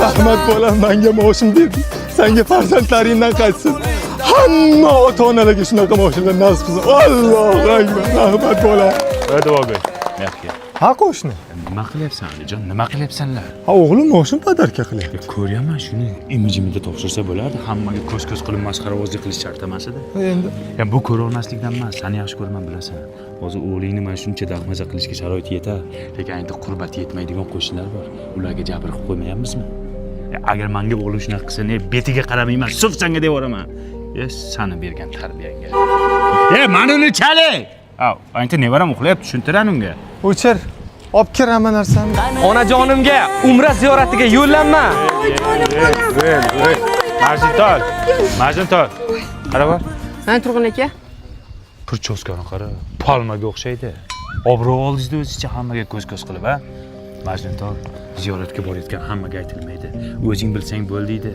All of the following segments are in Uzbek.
Rahmat bolam, menga maoshim berding. Senga farzandlaringdan qaytsin. Hamma ota-onalarga shunaqa maoshlar nasib qilsin. Allohu akbar. Rahmat bolam. Hadi bobay. Yaxshi. Ha qo'shni. Nima qilyapsan Alijon? Nima qilyapsanlar? Ha o'g'lim maoshim podarka qilyapti. Ko'ryaman, shuni imijimida topshirsa bo'lardi. Hammaga ko'z-ko'z qilib masxarabozlik qilish shart emas edi. Endi Bu ko'rolmaslikdan emas, seni yaxshi ko'raman bilasan. Hozir o'g'lingni mana shuncha dahmaza qilishga sharoit yetar, lekin aytdi qurbati yetmaydigan qo'shnilar bor. Ularga jabr qilib qo'ymayapmizmi? Agar menga o'g'lim shunaqa qilsa, betiga qaramayman, sufsanga devoraman. Seni bergan tarbiyangga. Mana uni chali. Aytdi nevaram uxlayapti, tushuntiran unga. o'chir. Olib kiraman narsani. Onajonimga umra ziyoratiga yo'llanma. Majnuntol. Qara bor. Mana Turg'un aka. Purchoskani qara. Palmaga o'xshaydi. Obro' oldingizda o'zicha hammaga ko'z-ko'z qilib, ha? Majnuntol, ziyoratga borayotgan hammaga aytilmaydi. O'zing bilsang bo'ldiydi.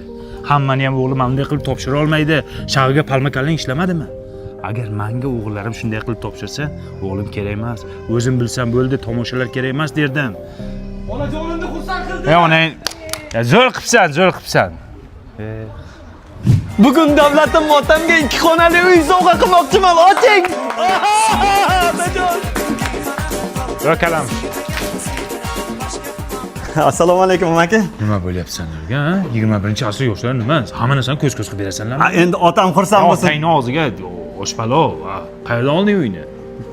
Hammani ham o'g'lim bunday qilib topshira olmaydi. Shag'iga palma kallang ishlamadimi? Agar menga o'g'illarim shunday qilib topshirsa, o'g'lim kerak emas. O'zim bilsam bo'ldi, tomoshalar kerak emas derdim. Onajonimni xursand qildi. Onang, zo'r qilibsan. Bugun davlatim otamga 2 xonali uy sovg'a qilmoqchiman. Oching. Voy kalam. Assalomu alaykum aka. Nima bo'lyapsanlarga, ha? 21-asr yoshlar nima? Hamma narsani ko'z-ko'z qilib berasanlarmi? Endi otam xursand bo'lsin. Otangning og'ziga oshpalov. Qayerdan olding uyni?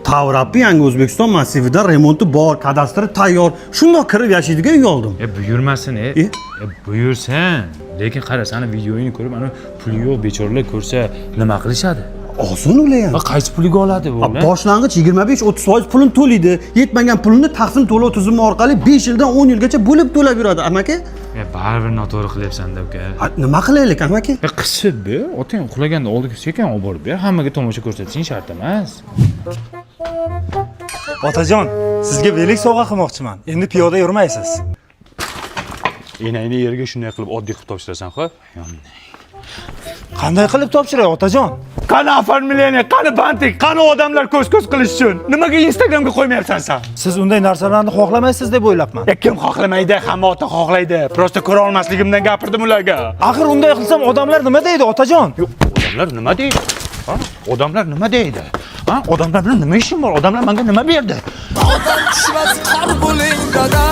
Tavrappi Yangi O'zbekiston massivida remonti bor, kadastri tayyor. Shundoq kirib yashaydigan uy oldim. Buyurmasin, buyursin. Lekin qara, seni videoyini ko'rib, ana puli yo'q bechoralar ko'rsa nima qilishadi? Oson ular ham. Qaysi puliga oladi bu? Boshlang'ich 25-30% pulini to'laydi. Yetmagan pulini taqsim to'lov tizimi orqali 5 yildan 10 yilgacha bo'lib to'lab yuradi, amaki. Baribir noto'g'ri qilyapsan-da, uka. Nima qilaylik, amaki? Qisib ber, otang uxlaganda oldiga sekin olib borib ber. Hammaga tomosha ko'rsatishing shart emas. Otajon, sizga belik sovg'a qilmoqchiman. Endi piyoda yurmaysiz. Enangni yerga shunday qilib oddiy qilib topshirasan, xo'p? Qanday qilib topshiray, otajon? Qani afarmileniya, qani bantik, qani odamlar ko'z-ko'z qilish uchun. Nimaga Instagramga qo'ymayapsan sen? Siz unday narsalarni xohlamaysiz deb o'ylabman. Kim xohlamaydi? Hamma ota xohlaydi. Prosta ko'ra olmasligimdan gapirdim ularga. Axir unday qilsam odamlar nima deydi, otajon? Odamlar nima deydi? Odamlar nima deydi? Odamlar bilan nima ishim bor? Odamlar menga nima berdi? Odam tushmas qor bo'ling dada.